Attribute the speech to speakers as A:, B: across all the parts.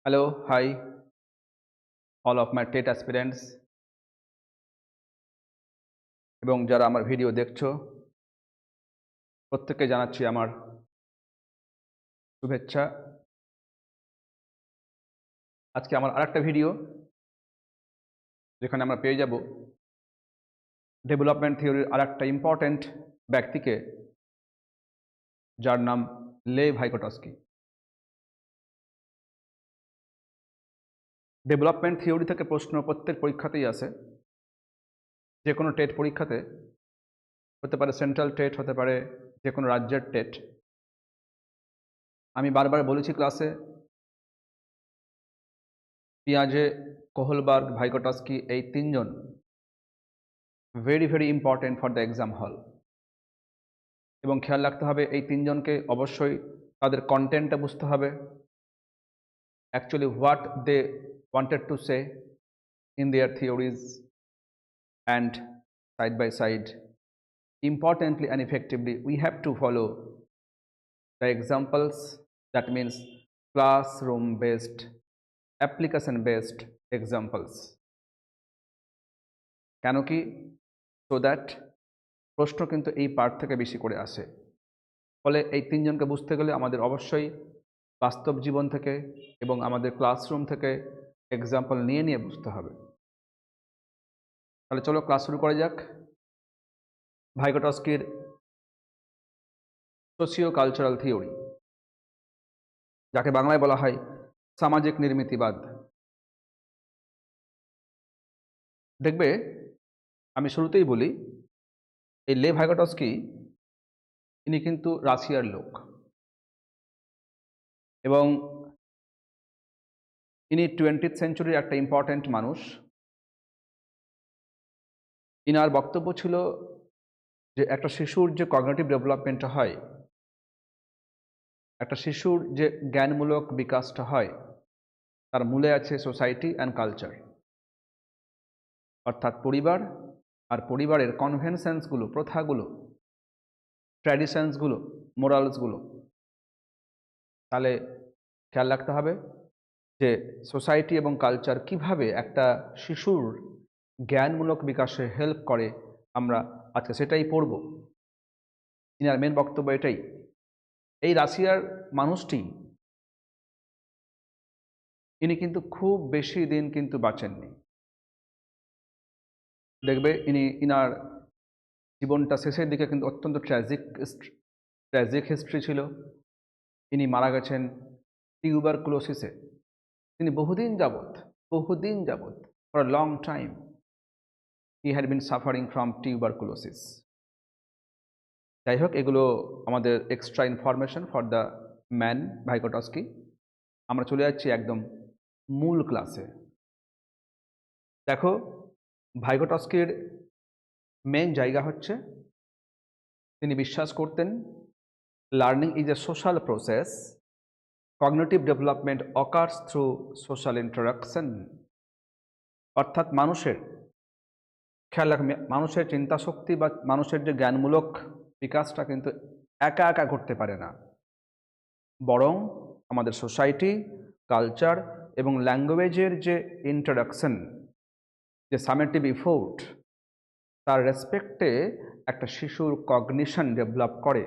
A: Hello, hi, all of my TET aspirants এবং যারা আমার ভিডিও দেখছো প্রত্যেককে জানাচ্ছি আমার শুভেচ্ছা। আজকে আমার আরেকটা ভিডিও যেখানে আমরা পেয়ে যাব ডেভেলপমেন্ট থিওরির আরেকটা ইম্পর্ট্যান্ট ব্যক্তিকে, যার নাম লে ভাইকোটস্কি। ডেভেলপমেন্ট থিওরি থেকে প্রশ্ন প্রত্যেক পরীক্ষাতেই আসে, যে কোনো টেট পরীক্ষাতে, হতে পারে সেন্ট্রাল টেট, হতে পারে যে কোনো রাজ্যের টেট। আমি বারবার বলেছি ক্লাসে, পিয়াজে, কোহলবার্গ, ভাইকোটস্কি এই তিনজন very important for the exam হল। এবং খেয়াল রাখতে হবে এই তিনজনকে অবশ্যই তাদের কন্টেন্টটা বুঝতে হবে, actually what they wanted to say in their theories, and side by side importantly and effectively we have to follow the examples, that means classroom based, application based examples. কেন কি? so that প্রশ্ন কিন্তু এই part থেকে বেশি করে আসে। ফলে এই তিনজনকে বুঝতে গেলে আমাদের অবশ্যই বাস্তব জীবন থেকে এবং আমাদের ক্লাসরুম থেকে এক্সাম্পল নিয়ে নিয়ে বুঝতে হবে। তাহলে চলো ক্লাস শুরু করা যাক। ভাইকোটস্কির সোশিও কালচারাল থিওরি, যাকে বাংলায় বলা হয় সামাজিক নির্মিতিবাদ। দেখবে, আমি শুরুতেই বলি, এই লে ভাইকোটস্কি ইনি কিন্তু রাশিয়ার লোক এবং ইনি 20th সেঞ্চুরির একটা ইম্পর্ট্যান্ট মানুষ। ইনার বক্তব্য ছিল যে একটা শিশুর যে কগনিটিভ ডেভেলপমেন্টটা হয়, একটা শিশুর যে জ্ঞানমূলক বিকাশটা হয়, তার মূলে আছে সোসাইটি অ্যান্ড কালচার, অর্থাৎ পরিবার আর পরিবারের কনভেনশনসগুলো, প্রথাগুলো, ট্র্যাডিশনসগুলো, মোরালসগুলো। তাহলে খেয়াল রাখতে হবে যে সোসাইটি এবং কালচার কিভাবে একটা শিশুর জ্ঞানমূলক বিকাশে হেল্প করে, আমরা আজকে সেটাই পড়ব। ইনার মেন বক্তব্য এটাই। এই রাশিয়ার মানুষটি, ইনি কিন্তু খুব বেশি দিন কিন্তু বাঁচেননি। দেখবে ইনার জীবনটা শেষের দিকে কিন্তু অত্যন্ত ট্র্যাজিক হিস্ট্রি ছিল। ইনি মারা গেছেন টিউবারকুলোসিসে। তিনি বহুদিন যাবৎ for a long time he had been suffering from tuberculosis. যাই হোক, এগুলো আমাদের extra information for the man Vygotsky. আমরা চলে যাচ্ছি একদম মূল ক্লাসে। দেখো, ভাইকোটস্কির মেন জায়গা হচ্ছে, তিনি বিশ্বাস করতেন learning is a social process, cognitive development occurs through social interaction. অর্থাৎ খেয়াল রাখবে, মানুষের চিন্তা শক্তি বা মানুষের যে জ্ঞানমূলক বিকাশটা কিন্তু একা একা ঘটতে পারে না, বরং আমাদের সোসাইটি, কালচার এবং ল্যাঙ্গুয়েজের যে ইন্টারাকশন, যে সামেটিভ ইফোর্ট, তার রেসপেক্টে একটা শিশুর কগনিশন ডেভেলপ করে।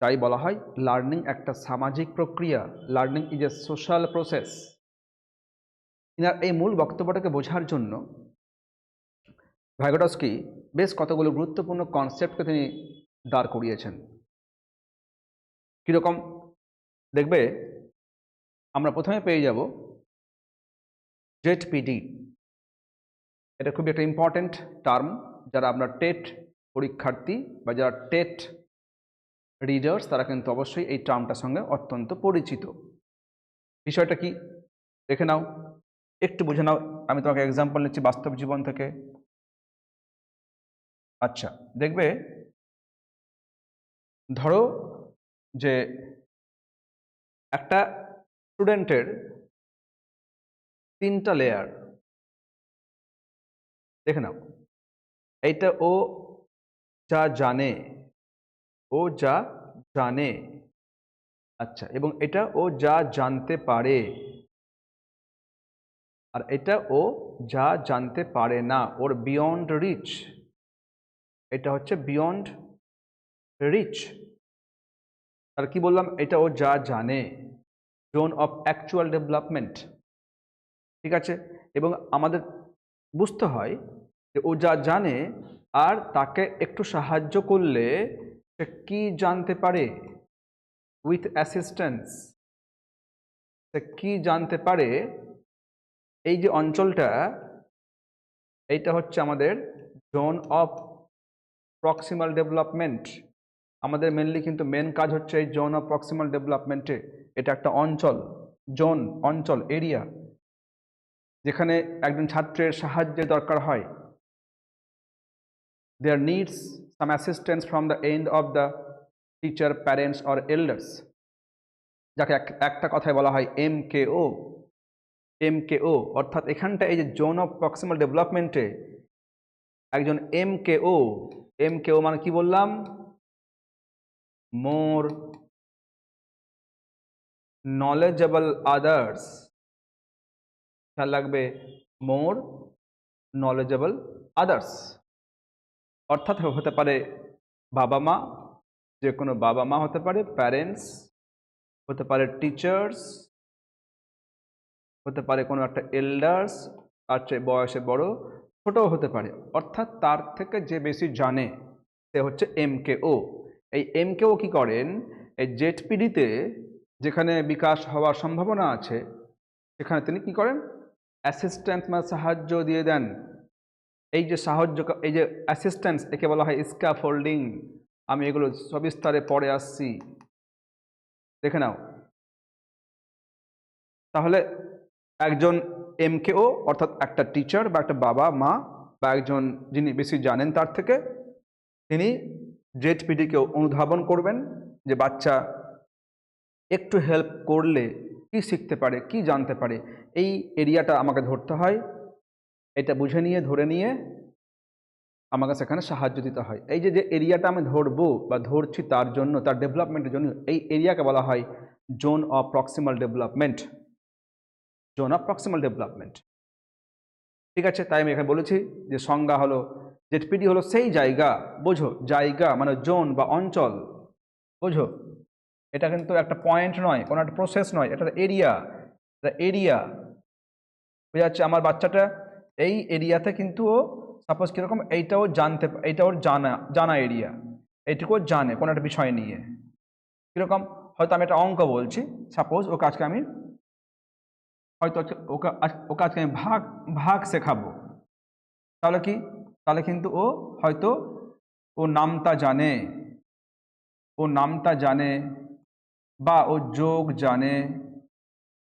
A: তাই বলা হয় লার্নিং একটা সামাজিক প্রক্রিয়া, learning is a social process. Inner এই মূল বক্তব্যটাকে বোঝার জন্য ভাইগোটস্কি বেশ কতগুলো গুরুত্বপূর্ণ কনসেপ্টকে তিনি দাঁড় করিয়েছেন। কীরকম? দেখবে, আমরা প্রথমে পেয়ে যাব জেডপিডি। এটা খুবই একটা ইম্পর্টেন্ট টার্ম, যারা আপনার টেট পরীক্ষার্থী বা যারা টেট রিডার্স, তারা কিন্তু অবশ্যই এই টার্মটার সঙ্গে অত্যন্ত পরিচিত। বিষয়টা কি দেখে নাও, একটু বুঝে নাও। আমি তোমাকে এক্সাম্পল নিচ্ছি বাস্তব জীবন থেকে। আচ্ছা, দেখবে, ধরো যে একটা স্টুডেন্টের 3টা লেয়ার। দেখে নাও, এইটা ও যা জানে, আচ্ছা, এবং এটা ও যা জানতে পারে, আর এটা ও যা জানতে পারে না, ওর বিয়ন্ড রিচ, এটা হচ্ছে বিয়ন্ড রিচ। আর কি বললাম, এটা ও যা জানে, জোন অফ অ্যাকচুয়াল ডেভেলপমেন্ট। ঠিক আছে, এবং আমাদের বুঝতে হয় যে ও যা জানে আর তাকে একটু সাহায্য করলে সে কি জানতে পারে, উইথ অ্যাসিস্ট্যান্স সে কি জানতে পারে। এই যে অঞ্চলটা, এইটা হচ্ছে আমাদের জোন অফ প্রক্সিমাল ডেভেলপমেন্ট। আমাদের মেনলি কিন্তু মেন কাজ হচ্ছে এই জোন অফ প্রক্সিমাল ডেভেলপমেন্টে। এটা একটা অঞ্চল, জোন, অঞ্চল, এরিয়া, যেখানে একজন ছাত্রের সাহায্যের দরকার হয়। There needs some assistance from the end of the teacher, parents or elders, যাকে একটা কথায় বলা হয় MKO। MKO অর্থাৎ এখানটা এই যে জোন অফ প্রক্সিমাল ডেভেলপমেন্টে একজন MKO মানে কি বললাম, মোর knowledgeable others, খেয়াল রাখবে, মোর knowledgeable others, অর্থাৎ হতে পারে বাবা মা, যে কোনো বাবা মা হতে পারে, প্যারেন্টস হতে পারে, টিচার্স হতে পারে, কোনো একটা এল্ডার্স, তার চেয়ে বয়সে বড়, ছোটও হতে পারে, অর্থাৎ তার থেকে যে বেশি জানে সে হচ্ছে MKO। এই MKO কি করেন, এই জেডপিডিতে যেখানে বিকাশ হওয়ার সম্ভাবনা আছে সেখানে তিনি কি করেন, অ্যাসিস্ট্যান্ট মানে সাহায্য দিয়ে দেন। এই যে সাহায্য, এই যে অ্যাসিস্ট্যান্স, একে বলা হয় স্ক্যাফোল্ডিং। আমি এগুলো সবিস্তারে পরে আসছি, দেখে নাও। তাহলে একজন MKO অর্থাৎ একটা টিচার বা একটা বাবা মা বা একজন যিনি বেশি জানেন তার থেকে, তিনি জেডপিডিকে অনুধাবন করবেন যে বাচ্চা একটু হেল্প করলে কি শিখতে পারে, কি জানতে পারে। এই এরিয়াটা আমাকে ধরতে হয়, এটা বুঝে নিয়ে ধরে নিয়ে আমাকে সেখানে সাহায্য দিতে হয়। এই যে এরিয়াটা আমি ধরবো বা ধরছি তার জন্য, তার ডেভেলপমেন্টের জন্য, এই এরিয়াকে বলা হয় zone of proximal development. Zone of proximal development, ঠিক আছে। তাই আমি এখানে বলেছি যে সংজ্ঞা হলো, জেডপিডি হলো সেই জায়গা, বোঝো, জায়গা মানে জোন বা অঞ্চল, বোঝো। এটা কিন্তু একটা পয়েন্ট নয়, কোনো একটা প্রসেস নয়, এটা এরিয়া। এরিয়া বোঝা যাচ্ছে। আমার বাচ্চাটা এই এরিয়াতে কিন্তু ও সাপোজ কীরকম, এইটাও জানতে, এইটা ওর জানা এরিয়া, এইটুকুও জানে কোনো একটা বিষয় নিয়ে। কীরকম, হয়তো আমি একটা অঙ্ক বলছি, সাপোজ ওকে আজকে আমি হয়তো ওকে আজকে আমি ভাগ শেখাবো, তাহলে কি, তাহলে কিন্তু ও হয়তো ও নামটা জানে, বা ও যোগ জানে,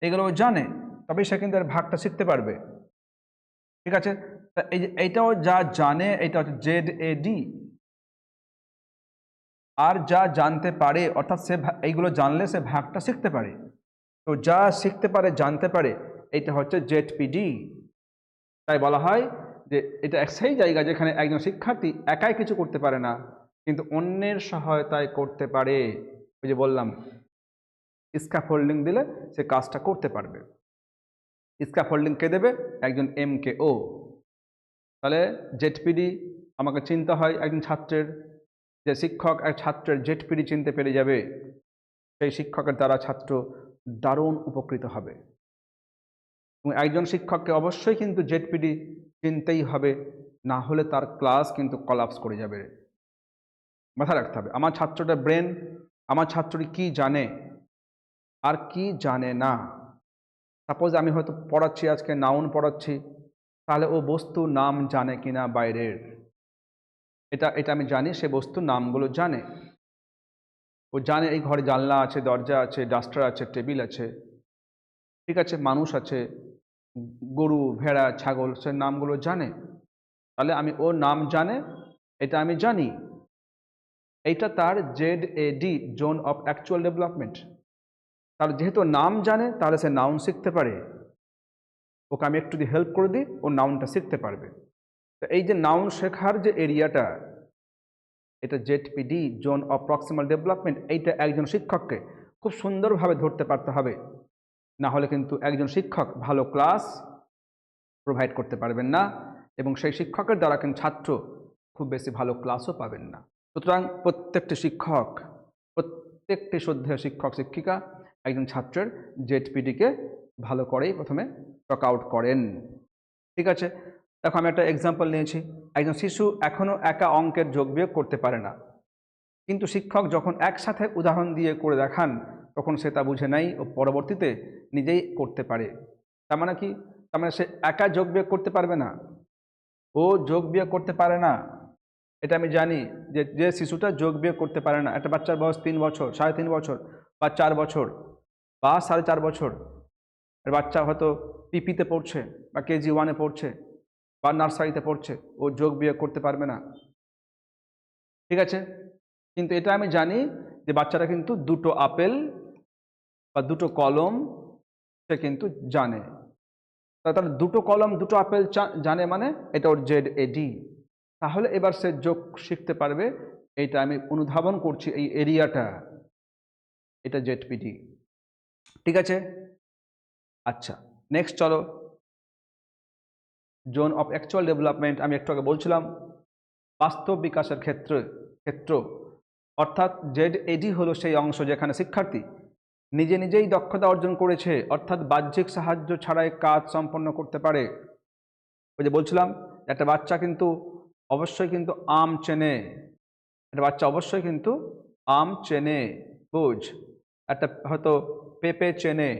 A: এগুলো ও জানে, তবে সে কিন্তু এর ভাগটা শিখতে পারবে। ঠিক আছে, তা এই যে এইটাও যা জানে, এটা হচ্ছে ZAD। আর যা জানতে পারে, অর্থাৎ সে এইগুলো জানলে সে ভাগটা শিখতে পারে। তো যা শিখতে পারে, জানতে পারে, এটা হচ্ছে ZPD। তাই বলা হয় যে এটা সেই জায়গা যেখানে একজন শিক্ষার্থী একাই কিছু করতে পারে না, কিন্তু অন্যের সহায়তায় করতে পারে। ওই যে বললাম, স্ক্যাফোল্ডিং দিলে সে কাজটা করতে পারবে। স্ক্যাফোল্ডিং কে দেবে, একজন MKO। তাহলে জেডপিডি আমাকে চিনতে হয় একজন ছাত্রের, যে শিক্ষক এক ছাত্রের জেডপিডি চিনতে পেরে যাবে, সেই শিক্ষকের দ্বারা ছাত্র দারুণ উপকৃত হবে। এবং একজন শিক্ষককে অবশ্যই কিন্তু জেডপিডি চিনতেই হবে, না হলে তার ক্লাস কিন্তু কলাপস করে যাবে। মাথায় রাখতে হবে আমার ছাত্রটার ব্রেন, আমার ছাত্রটি কি জানে আর কি জানে না। সাপোজ আমি হয়তো পড়াচ্ছি, আজকে নাউন পড়াচ্ছি, তাহলে ও বস্তু নাম জানে কিনা বাইরের, এটা আমি জানি, সে বস্তু নামগুলো জানে। ও জানে এই ঘরে জানলা আছে, দরজা আছে, ডাস্টার আছে, টেবিল আছে, ঠিক আছে, মানুষ আছে, গরু, ভেড়া, ছাগল, সে নামগুলো জানে। তাহলে আমি ওর নাম জানে, এটা আমি জানি, এইটা তার ZAD, zone of actual development. তাহলে যেহেতু নাম জানে, তাহলে সে নাউন শিখতে পারে। ওকে আমি একটু যদি হেল্প করে দিই, ও নাউনটা শিখতে পারবে। তো এই যে নাউন শেখার যে এরিয়াটা, এটা ZPD, zone of proximal development, এইটা একজন শিক্ষককে খুব সুন্দরভাবে ধরতে পারতে হবে, না হলে কিন্তু একজন শিক্ষক ভালো ক্লাস প্রোভাইড করতে পারবেন না এবং সেই শিক্ষকের দ্বারা কিন্তু ছাত্র খুব বেশি ভালো ক্লাসও পাবেন না। সুতরাং প্রত্যেকটি শ্রদ্ধেয় শিক্ষক শিক্ষিকা একজন ছাত্রের জেডপিডিকে ভালো করেই প্রথমে টক আউট করেন। ঠিক আছে, দেখো আমি একটা এক্সাম্পল নিয়েছি। একজন শিশু এখনও একা অঙ্কের যোগ বিয়োগ করতে পারে না, কিন্তু শিক্ষক যখন একসাথে উদাহরণ দিয়ে করে দেখান তখন সে তা বুঝে নেয় ও পরবর্তীতে নিজেই করতে পারে। তার মানে কি? তার মানে সে একা যোগ বিয়োগ করতে পারবে না, ও যোগ বিয়োগ করতে পারে না। এটা আমি জানি যে শিশুটা যোগ বিয়োগ করতে পারে না, একটা বাচ্চার বয়স 3 বছর, 3.5 বছর বা 4 বছর বা 4.5 বছর, বাচ্চা হয়তো পিপিতে পড়ছে বা কেজি 1-এ পড়ছে বা নার্সারিতে পড়ছে, ও যোগ বিয়োগ করতে পারবে না। ঠিক আছে, কিন্তু এটা আমি জানি যে বাচ্চারা কিন্তু দুটো আপেল বা দুটো কলম সে কিন্তু জানে। তাহলে দুটো কলম দুটো আপেল জানে মানে এটা ওর জেড-এ-ডি। তাহলে এবার সে যোগ শিখতে পারবে। এইটা আমি অনুধাবন করছি, এই এরিয়াটা, এটা জেড-পি-ডি। ঠিক আছে, আচ্ছা নেক্সট চলো, জোন অফ অ্যাকচুয়াল ডেভেলপমেন্ট। আমি একটু আগে বলছিলাম বাস্তব বিকাশের ক্ষেত্র, অর্থাৎ জেড-এ-ডি হলো সেই অংশ যেখানে শিক্ষার্থী নিজেই দক্ষতা অর্জন করেছে, অর্থাৎ বাহ্যিক সাহায্য ছাড়াই কাজ সম্পন্ন করতে পারে। ওই যে বলছিলাম একটা বাচ্চা কিন্তু অবশ্যই কিন্তু আম চেনে, একটা বাচ্চা অবশ্যই কিন্তু আম চেনে, বুঝ। একটা হয়তো পেঁপে চেনে,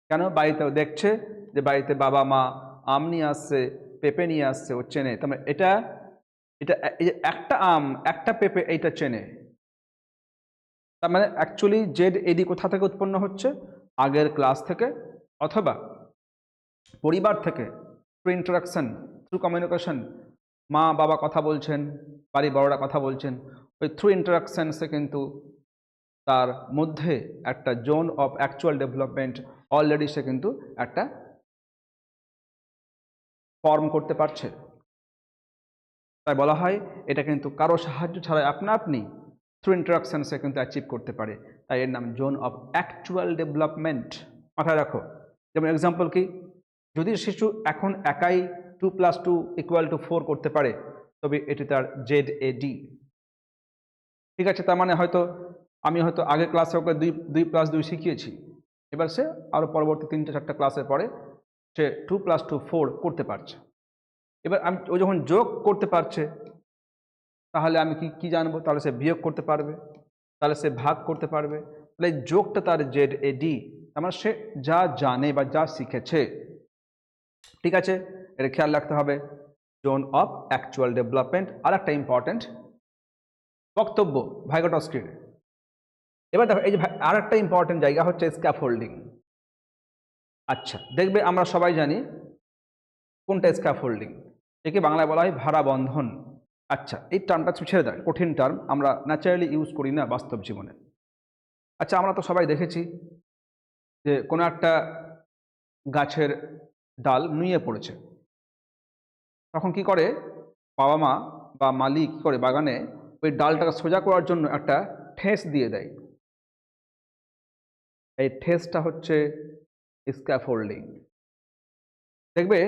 A: কেন? বাড়িতে দেখছে যে বাড়িতে বাবা মা আম নিয়ে আসছে, পেঁপে নিয়ে আসছে, ও চেনে। তার মানে এটা এটা একটা আম একটা পেঁপে এইটা চেনে। তার মানে অ্যাকচুয়ালি জেড-এ-ডি কোথা থেকে উৎপন্ন হচ্ছে? আগের ক্লাস থেকে অথবা পরিবার থেকে, থ্রু ইন্টারাকশন, থ্রু কমিউনিকেশন। মা বাবা কথা বলছেন, বাড়ির বড়রা কথা বলছেন, ওই থ্রু ইন্টারাকশানসে কিন্তু তার মধ্যে একটা zone of actual development already সে কিন্তু একটা ফর্ম করতে পারছে। তাই বলা হয় এটা কিন্তু কারো সাহায্য ছাড়াই আপনি থ্রু ইন্টারাকশানসে কিন্তু অ্যাচিভ করতে পারে। তাই এর নাম জোন অফ অ্যাকচুয়াল ডেভেলপমেন্ট। মাথায় রাখো। যেমন এক্সাম্পল কি, যদি শিশু এখন একাই 2+2 = 4 করতে পারে, তবে এটি তার জেড-এ-ডি। ঠিক আছে, তার মানে হয়তো আমি হয়তো আগের ক্লাসে ওকে 2+2 শিখিয়েছি, এবার সে আরও পরবর্তী 3-4টা ক্লাসের পরে সে 2+2 = 4 করতে পারছে। এবার ও যখন যোগ করতে পারছে, তাহলে আমি কি জানবো? তাহলে সে বিয়োগ করতে পারবে, তাহলে সে ভাগ করতে পারবে। তাহলে যোগটা তার জেড-এ-ডি, তার মানে সে যা জানে বা যা শিখেছে। ঠিক আছে, এটা খেয়াল রাখতে হবে। Zone of actual development. আর একটা ইম্পর্টেন্ট বক্তব্য, ভাইগোটস্কির। এবার দেখো এই যে আর একটা ইম্পর্টেন্ট জায়গা হচ্ছে স্ক্যাফোল্ডিং। আচ্ছা, দেখবে আমরা সবাই জানি কোনটা স্ক্যাফোল্ডিং, একে বাংলায় বলা হয় ভাড়া বন্ধন। আচ্ছা, এই টার্মটা ছেড়ে দেয়, কঠিন টার্ম, আমরা ন্যাচারালি ইউজ করি না বাস্তব জীবনে। আচ্ছা, আমরা তো সবাই দেখেছি যে কোনো একটা গাছের ডাল নুয়ে পড়েছে, তখন কি করে বাবা মা বা মালিক কি করে বাগানে ওই ডালটাকে সোজা করার জন্য একটা ঠেস দিয়ে দেয়। এই ঠেসটা হচ্ছে স্ক্যাফোল্ডিং। দেখবে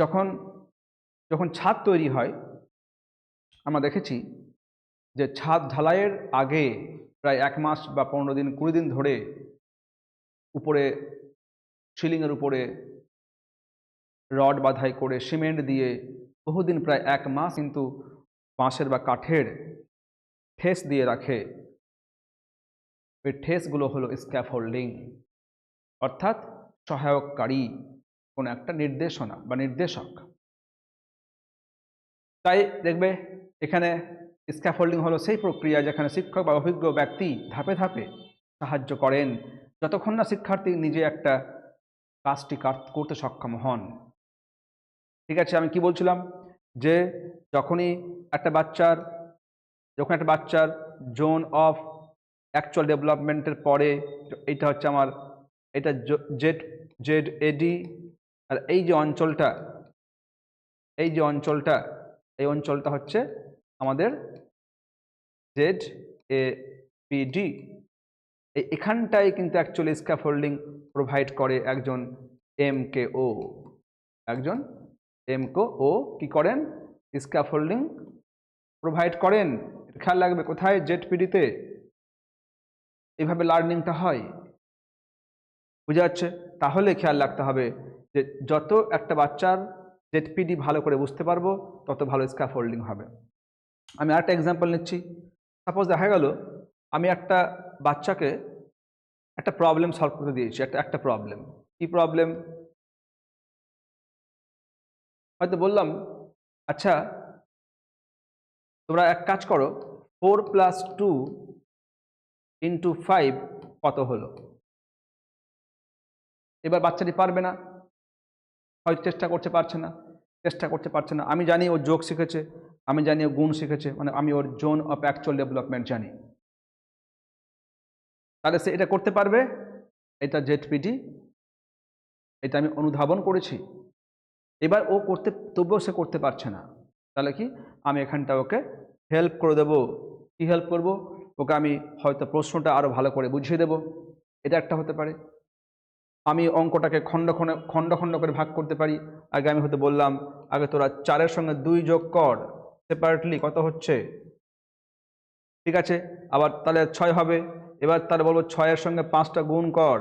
A: যখন যখন ছাদ তৈরি হয়, আমরা দেখেছি যে ছাদ ঢালাইয়ের আগে প্রায় 1 মাস বা 15 দিন 20 দিন ধরে উপরে সিলিংয়ের উপরে রড বাঁধাই করে সিমেন্ট দিয়ে বহুদিন, প্রায় 1 মাস কিন্তু বাঁশের বা কাঠের ঠেস দিয়ে রাখে। ওই ঠেসগুলো হলো স্ক্যাফোল্ডিং, অর্থাৎ সহায়ককারী কোনো একটা নির্দেশনা বা নির্দেশক। তাই দেখবে এখানে স্ক্যাফোল্ডিং হলো সেই প্রক্রিয়া যেখানে শিক্ষক বা অভিজ্ঞ ব্যক্তি ধাপে ধাপে সাহায্য করেন, যতক্ষণ না শিক্ষার্থী নিজে একটা কাজটি করতে সক্ষম হন। ঠিক আছে, আমি কি বলছিলাম যে যখনই একটা বাচ্চার জোন অফ অ্যাকচুয়াল ডেভেলপমেন্টের পরে, এটা হচ্ছে আমার, এটা জেড-এ-ডি, আর এই যে অঞ্চলটা এই অঞ্চলটা হচ্ছে আমাদের জেড-এ-পি-ডি। এখানটায় কিন্তু অ্যাকচুয়ালি স্ক্যাফোল্ডিং প্রোভাইড করে একজন MKO। একজন MKO কি করেন? স্ক্যাফোল্ডিং প্রোভাইড করেন। খেয়াল রাখবে কোথায়? জেডপিডিতে এইভাবে লার্নিংটা হয়। বুঝা যাচ্ছে? তাহলে খেয়াল রাখতে হবে যে যত একটা বাচ্চার জেডপিডি ভালো করে বুঝতে পারবো তত ভালো স্ক্যাফোল্ডিং হবে। আমি আরেকটা এক্সাম্পল নিচ্ছি। সাপোজ দেখা গেল আমি একটা বাচ্চাকে একটা প্রবলেম সলভ করতে দিয়েছি, একটা প্রবলেম। কি প্রবলেম? হয়তো বললাম, আচ্ছা তোমরা এক কাজ করো, 4 + 2 × 5 কত হলো? এবার বাচ্চাটি পারবে না, হয়তো চেষ্টা করতে পারছে না। আমি জানি ও যোগ শিখেছে, আমি জানি ও গুণ শিখেছে, মানে আমি ওর জোন অফ অ্যাকচুয়াল ডেভেলপমেন্ট জানি। তাহলে সে এটা করতে পারবে, এটা জেডপিডি, এটা আমি অনুধাবন করেছি। এবার ও করতে, তবুও সে করতে পারছে না, তাহলে কি আমি এখানটা ওকে হেল্প করে দেবো। কি হেল্প করব? ওকে আমি হয়তো প্রশ্নটা আরও ভালো করে বুঝিয়ে দেব, এটা একটা হতে পারে। আমি অঙ্কটাকে খণ্ড খণ্ড করে ভাগ করতে পারি। আগে আমি হয়তো বললাম, আগে তোরা 4-এর সঙ্গে 2 যোগ কর, সেপারেটলি কত হচ্ছে, ঠিক আছে, আবার তাহলে 6 হবে। এবার তাহলে বলবো 6-এর সঙ্গে 5টা গুণ কর,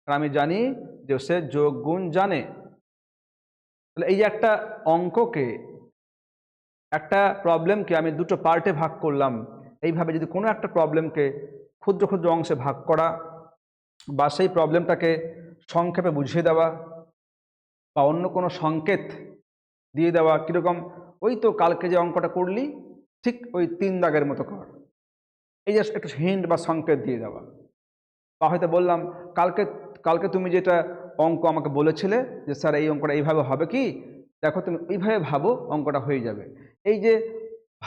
A: কারণ আমি জানি যে সে যোগ গুণ জানে। তাহলে এই যে একটা অঙ্ককে, একটা প্রবলেমকে আমি দুটো পার্টে ভাগ করলাম, এইভাবে যদি কোনো একটা প্রবলেমকে ক্ষুদ্র ক্ষুদ্র অংশে ভাগ করা বা সেই প্রবলেমটাকে সংক্ষেপে বুঝিয়ে দেওয়া বা অন্য কোনো সংকেত দিয়ে দেওয়া, কীরকম? ওই তো কালকে যে অঙ্কটা করলি ঠিক ওই 3 দাগের মতো কর, এই যে একটু হিন্ট বা সংকেত দিয়ে দেওয়া। বা হয়তো বললাম, কালকে তুমি যেটা অঙ্ক আমাকে বলেছিলে যে স্যার এই অঙ্কটা এইভাবে হবে, কি দেখো তুমি এইভাবে ভাবো, অঙ্কটা হয়ে যাবে। এই যে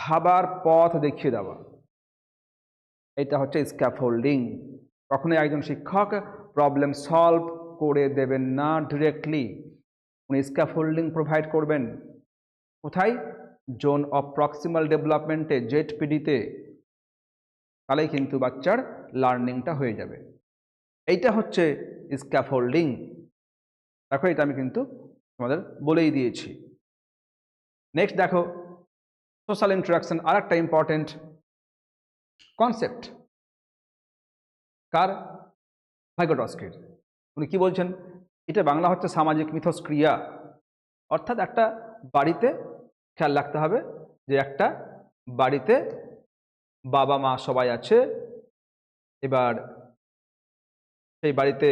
A: ভাবার পথ দেখিয়ে দেওয়া, এটা হচ্ছে স্ক্যাফোল্ডিং। কখনোই একজন শিক্ষক প্রবলেম সলভ করে দেবেন না ডিরেক্টলি, উনি স্ক্যাফোল্ডিং প্রোভাইড করবেন। কোথায়? জোন অফ প্রক্সিমাল ডেভেলপমেন্টে, জেডপিডিতে। তাহলেই কিন্তু বাচ্চার লার্নিংটা হয়ে যাবে। এইটা হচ্ছে স্ক্যাফোল্ডিং। দেখো এটা আমি কিন্তু তোমাদের বলেই দিয়েছি। নেক্সট দেখো, সোশ্যাল ইন্টারাকশন, আর একটা ইম্পর্টেন্ট কনসেপ্ট। কার? ভাইগোটস্কির। উনি কি বলছেন? এটা বাংলা হচ্ছে সামাজিক মিথস্ক্রিয়া। অর্থাৎ একটা বাড়িতে খেয়াল রাখতে হবে যে একটা বাড়িতে বাবা মা সবাই আছে। এবার সেই বাড়িতে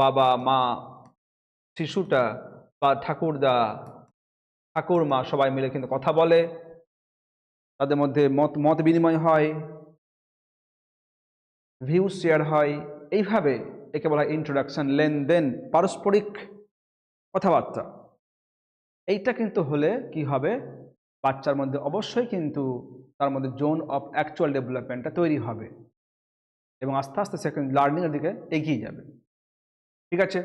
A: বাবা মা, শিশুটা বা ঠাকুরদা ঠাকুরমা সবাই মিলে কিন্তু কথা বলে, তাদের মধ্যে মত বিনিময় হয়, ভিউজ শেয়ার হয়। এইভাবে একে বলা হয় ইন্ট্রোডাকশন, লেনদেন, পারস্পরিক কথাবার্তা। এইটা কিন্তু হলে কি হবে? বাচ্চার মধ্যে অবশ্যই কিন্তু তার মধ্যে জোন অফ অ্যাকচুয়াল ডেভেলপমেন্টটা তৈরি হবে এবং আস্তে আস্তে সেকেন্ড লার্নিংয়ের দিকে এগিয়ে যাবে। ঠিক আছে?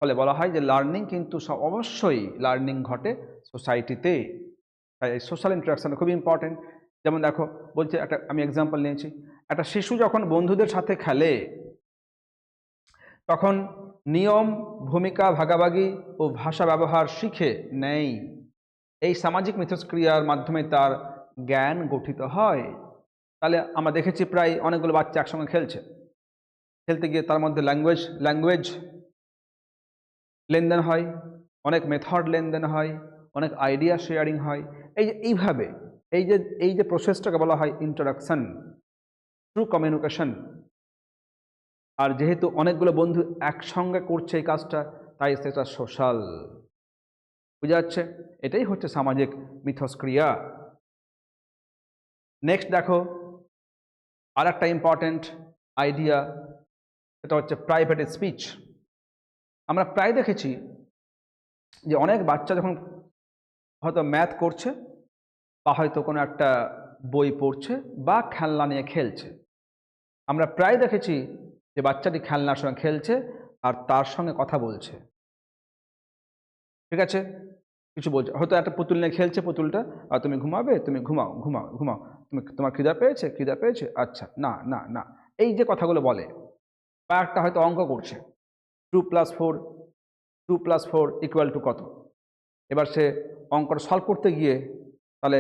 A: ফলে বলা হয় যে লার্নিং কিন্তু অবশ্যই লার্নিং ঘটে সোসাইটিতে। তাই এই সোশ্যাল ইন্টারাকশন খুব ইম্পর্টেন্ট। যেমন দেখো, বলছে আমি এক্সাম্পল নিয়েছি, একটা শিশু যখন বন্ধুদের সাথে খেলে তখন নিয়ম, ভূমিকা ভাগাভাগি ও ভাষা ব্যবহার শিখে নেয়। এই সামাজিক মিথস্ক্রিয়ার মাধ্যমে তার জ্ঞান গঠিত হয়। তাহলে আমরা দেখেছি প্রায় অনেকগুলো বাচ্চা একসঙ্গে খেলতে গিয়ে তার মধ্যে ল্যাঙ্গুয়েজ লেনদেন হয়, অনেক মেথড লেনদেন হয়, অনেক আইডিয়া শেয়ারিং হয়। এইভাবে এই যে প্রসেসটাকে বলা হয় ইন্টারাকশন, ট্রু কমিউনিকেশন। আর যেহেতু অনেকগুলো বন্ধু একসঙ্গে করছে এই কাজটা, তাই সেটা সোশ্যাল। বুঝা যাচ্ছে? এটাই হচ্ছে সামাজিক মিথস্ক্রিয়া। নেক্সট দেখো, আর একটা ইম্পর্টেন্ট আইডিয়া, সেটা হচ্ছে প্রাইভেট স্পিচ। আমরা প্রায় দেখেছি যে অনেক বাচ্চা যখন হয়তো ম্যাথ করছে বা হয়তো কোনো একটা বই পড়ছে বা খেলনা নিয়ে খেলছে, আমরা প্রায় দেখেছি যে বাচ্চাটি খেলনার সঙ্গে খেলছে আর তার সঙ্গে কথা বলছে। ঠিক আছে? কিছু বলছে, হয়তো একটা পুতুল নিয়ে খেলছে, পুতুলটা, আর তুমি ঘুমাবে, তুমি ঘুমাও ঘুমাও ঘুমাও, তোমার খিদা পেয়েছে, আচ্ছা, না না না, এই যে কথাগুলো বলে, বা একটা হয়তো অঙ্ক করছে 2+4 ইকুয়াল টু কত। এবার সে অঙ্কটা সলভ করতে গিয়ে তাহলে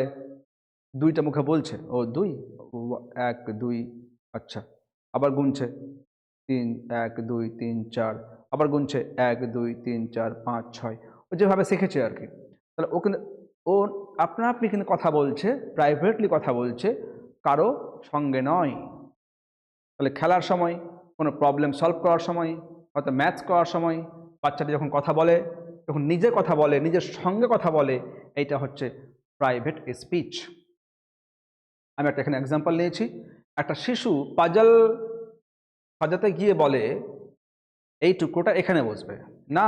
A: দুইটা মুখে বলছে ও 2, 1 2, আচ্ছা, আবার গুনছে 3 1 2 3 4, আবার গুনছে 1 2 3 4 5 6, ও যেভাবে শিখেছে আর কি। তাহলে ও কিন্তু ও আপনা আপনি কিন্তু কথা বলছে, প্রাইভেটলি কথা বলছে, কারো সঙ্গে নয়। তাহলে খেলার সময়, কোনো প্রবলেম সলভ করার সময়, হয়তো ম্যাথস করার সময় বাচ্চাটি যখন কথা বলে, যখন নিজে কথা বলে, নিজের সঙ্গে কথা বলে, এইটা হচ্ছে প্রাইভেট স্পিচ। আমি একটা এখানে এক্সাম্পল নিয়েছি। একটা শিশু পাজল সাজাতে গিয়ে বলে এই টুকরোটা এখানে বসবে, না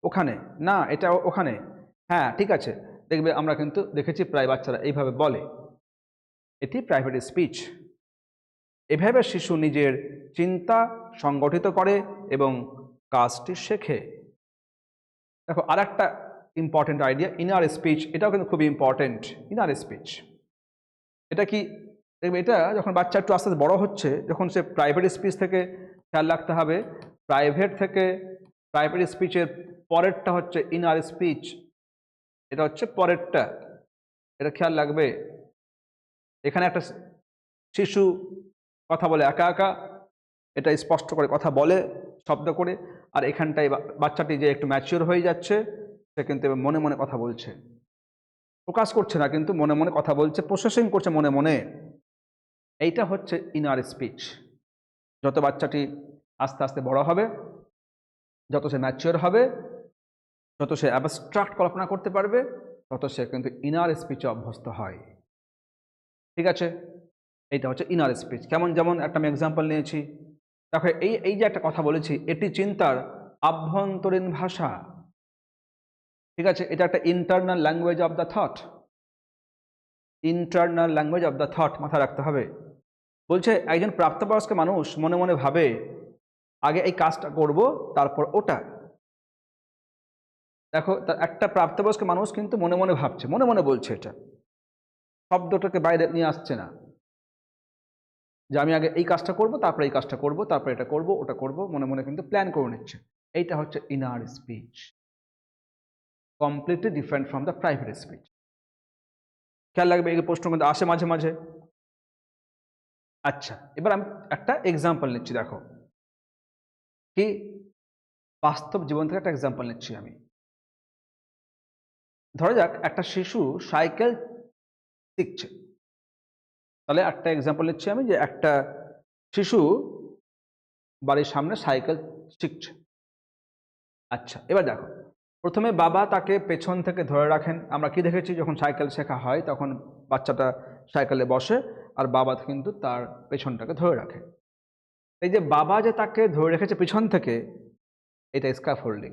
A: ওখানে, না এটা ওখানে, হ্যাঁ ঠিক আছে। দেখবে আমরা কিন্তু দেখেছি প্রায় বাচ্চারা এইভাবে বলে, এটি প্রাইভেট স্পিচ। এভাবে শিশু নিজের চিন্তা সংগঠিত করে এবং কাজটি শেখে। দেখো আর একটা ইম্পর্টেন্ট আইডিয়া, ইনার স্পিচ, এটাও কিন্তু খুবই ইম্পর্টেন্ট। ইনার স্পিচ এটা কি, দেখবে এটা যখন বাচ্চা একটু আস্তে আস্তে বড় হচ্ছে, যখন সে প্রাইভেট স্পিচ থেকে, খেয়াল রাখতে হবে প্রাইভেট স্পিচের পরেরটা হচ্ছে ইনার স্পিচ, এটা হচ্ছে পরেরটা, এটা খেয়াল রাখবে। এখানে একটা শিশু কথা বলে একা একা, এটা স্পষ্ট করে কথা বলে শব্দ করে, আর এখানটায় বাচ্চাটি যে একটু ম্যাচিওর হয়ে যাচ্ছে, সে কিন্তু মনে মনে কথা বলছে, প্রকাশ করছে না কিন্তু মনে মনে কথা বলছে, প্রসেসিং করছে মনে মনে। এইটা হচ্ছে ইনার স্পিচ। যত বাচ্চাটি আস্তে আস্তে বড় হবে, যত সে ম্যাচিওর হবে, যত সে অ্যাবস্ট্রাক্ট কল্পনা করতে পারবে, তত সে কিন্তু ইনার স্পিচে অভ্যস্ত হয়। ঠিক আছে, এইটা হচ্ছে ইনার স্পিচ। কেমন, যেমন একটা আমি এক্সাম্পল নিয়েছি, দেখো এই যে একটা কথা বলেছি, এটি চিন্তার আভ্যন্তরীণ ভাষা। ঠিক আছে, এটা একটা internal language of the thought. Internal language of the thought মাথায় রাখতে হবে। বলছে একজন প্রাপ্তবয়স্ক মানুষ মনে মনে ভাবে আগে এই কাজটা করব, তারপর ওটা। দেখো, একটা প্রাপ্তবয়স্ক মানুষ কিন্তু মনে মনে ভাবছে, মনে মনে বলছে, এটা শব্দটাকে বাইরে নিয়ে আসছে না, যে আমি আগে এই কাজটা করব, তারপরে এই কাজটা করব, তারপরে এটা করব, ওটা করব, মনে মনে কিন্তু প্ল্যান করে নিচ্ছে। এইটা হচ্ছে inner speech, completely different from the private speech. খেয়াল রাখবে, এই প্রশ্ন কিন্তু আসে মাঝে মাঝে। আচ্ছা, এবার আমি একটা এক্সাম্পল নিচ্ছি। দেখো কি, বাস্তব জীবন থেকে একটা এক্সাম্পল নিচ্ছি আমি। ধরা যাক একটা শিশু সাইকেল শিখছে। তাহলে একটা এক্সাম্পল নিচ্ছি আমি, যে একটা শিশু বাড়ির সামনে সাইকেল শিখছে। আচ্ছা, এবার দেখো, প্রথমে বাবা তাকে পেছন থেকে ধরে রাখেন। আমরা কি দেখেছি, যখন সাইকেল শেখা হয় তখন বাচ্চাটা সাইকেলে বসে, আর বাবা কিন্তু তার পেছনটাকে ধরে রাখে। এই যে বাবা যে তাকে ধরে রেখেছে পিছন থেকে, এটা স্ক্যাফোল্ডিং।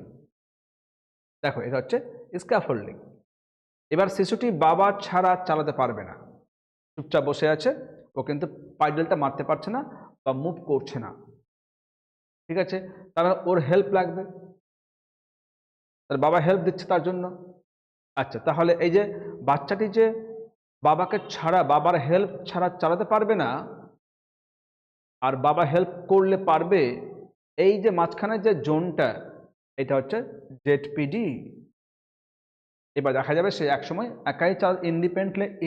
A: দেখো, এটা হচ্ছে স্ক্যাফোল্ডিং। এবার শিশুটি বাবা ছাড়া চালাতে পারবে না, চুপচাপ বসে আছে, ও কিন্তু পাইডেলটা মারতে পারছে না বা মুভ করছে না। ঠিক আছে, তাহলে ওর হেল্প লাগবে, তার বাবা হেল্প দিচ্ছে তার জন্য। আচ্ছা, তাহলে এই যে বাচ্চাটি যে বাবাকে ছাড়া, বাবার হেল্প ছাড়া চালাতে পারবে না, আর বাবা হেল্প করলে পারবে, এই যে মাঝখানে যে জোনটা, এটা হচ্ছে জেডপিডি। এবার দেখা যাবে সে একসময় একাই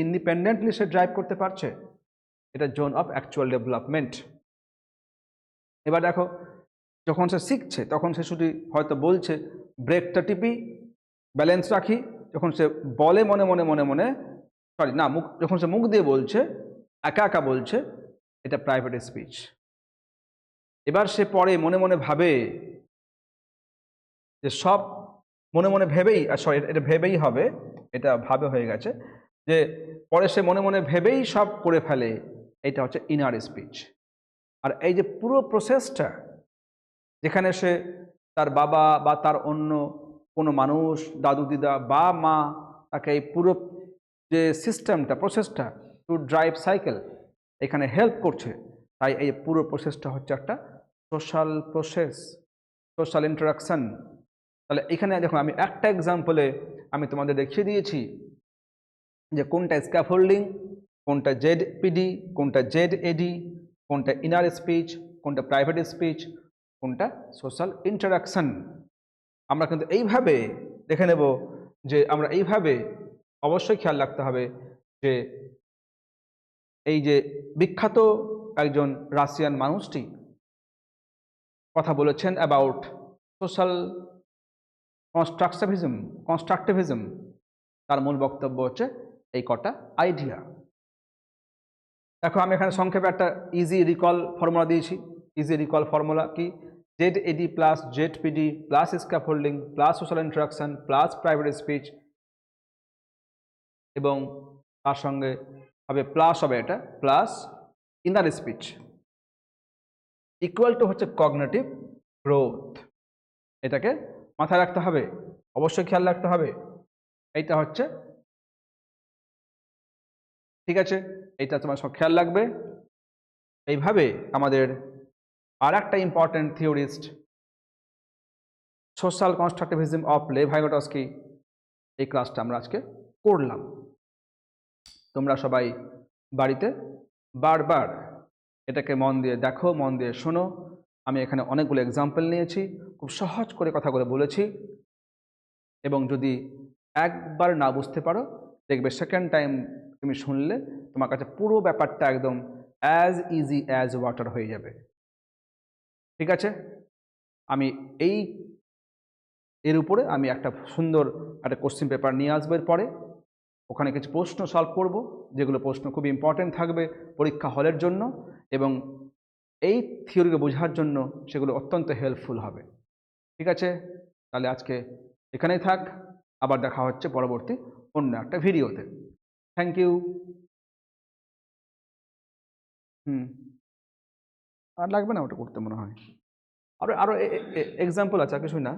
A: ইন্ডিপেন্ডেন্টলি সে ড্রাইভ করতে পারছে। এটা জোন অফ অ্যাকচুয়াল ডেভেলপমেন্ট। এবার দেখো, যখন সে শিখছে তখন শিশুটি হয়তো বলছে ব্রেকটা টিপি, ব্যালেন্স রাখি। যখন সে বলে মনে মনে মনে মনে, সরি না, যখন সে মুখ দিয়ে বলছে, একা একা বলছে, এটা প্রাইভেট স্পিচ। এবার সে পরে মনে মনে ভাবে, যে সব মনে মনে ভেবেই, সরি এটা ভেবেই হবে, এটা ভাবে হয়ে গেছে, যে পরে সে মনে মনে ভেবেই সব করে ফেলে, এটা হচ্ছে ইনার স্পিচ। আর এই যে পুরো প্রসেসটা, যেখানে সে তার বাবা বা তার অন্য কোনো মানুষ, দাদু দিদা বা মা, তাকে এই পুরো যে সিস্টেমটা, প্রসেসটা টু ড্রাইভ সাইকেল, এখানে হেল্প করছে, তাই এই পুরো প্রসেসটা হচ্ছে একটা সোশ্যাল প্রসেস, সোশ্যাল ইন্টারাকশন। তাহলে এখানে দেখুন, আমি একটা এক্সাম্পলে আমি তোমাদের দেখিয়ে দিয়েছি যে কোনটা স্ক্যাফোল্ডিং, কোনটা জেডপিডি, কোনটা জেডএডি, কোনটা ইনার স্পিচ, কোনটা প্রাইভেট স্পিচ, কোনটা সোশ্যাল ইন্টারাকশন। আমরা কিন্তু এইভাবে দেখে নেব যে আমরা এইভাবে অবশ্যই খেয়াল রাখতে হবে যে এই যে বিখ্যাত একজন রাশিয়ান মানুষটি কথা বলেছেন অ্যাবাউট সোশ্যাল কনস্ট্রাকটিভিজম, তার মূল বক্তব্য হচ্ছে এই কটা আইডিয়া। দেখো আমি এখানে সংক্ষেপে একটা ইজি রিকল ফর্মুলা দিয়েছি। ইজি রিকল ফর্মুলা কি? ZAD plus ZPD plus scaffolding plus social interaction plus private speech, এবং তার সঙ্গে হবে প্লাস, হবে এটা plus inner speech, equal to হচ্ছে কগনিটিভ গ্রোথ। এটাকে মাথায় রাখতে হবে, অবশ্যই খেয়াল রাখতে হবে। এইটা হচ্ছে, ঠিক আছে, এইটা তোমার সব খেয়াল রাখবে। এইভাবে আমাদের আর একটা important theorist social constructivism of Lev Vygotsky, এই ক্লাসটা আমরা আজকে করলাম। তোমরা সবাই বাড়িতে বারবার এটাকে মন দিয়ে দেখো, মন দিয়ে শোনো। আমি এখানে অনেকগুলো এক্সাম্পল নিয়েছি, খুব সহজ করে কথাগুলো বলেছি, এবং যদি একবার না বুঝতে পারো দেখবে সেকেন্ড টাইম তুমি শুনলে তোমার কাছে পুরো ব্যাপারটা একদম অ্যাজ ইজি অ্যাজ ওয়াটার হয়ে যাবে। ঠিক আছে, আমি এর উপরে আমি একটা সুন্দর একটা কোশ্চেন পেপার নিয়ে আসবো এরপরে। ওখানে কিছু প্রশ্ন সলভ করব, যেগুলো প্রশ্ন খুব ইম্পর্টেন্ট থাকবে পরীক্ষা হলের জন্য, এবং এই থিওরিকে বোঝার জন্য সেগুলো অত্যন্ত হেল্পফুল হবে। ঠিক আছে, তাহলে আজকে এখানেই থাক, আবার দেখা হচ্ছে পরবর্তী অন্য একটা ভিডিওতে। Thank you. আর লাগবে না ওটা করতে মনে হয়, আরও আরও এক্সাম্পল আছে, আর কিছুই না।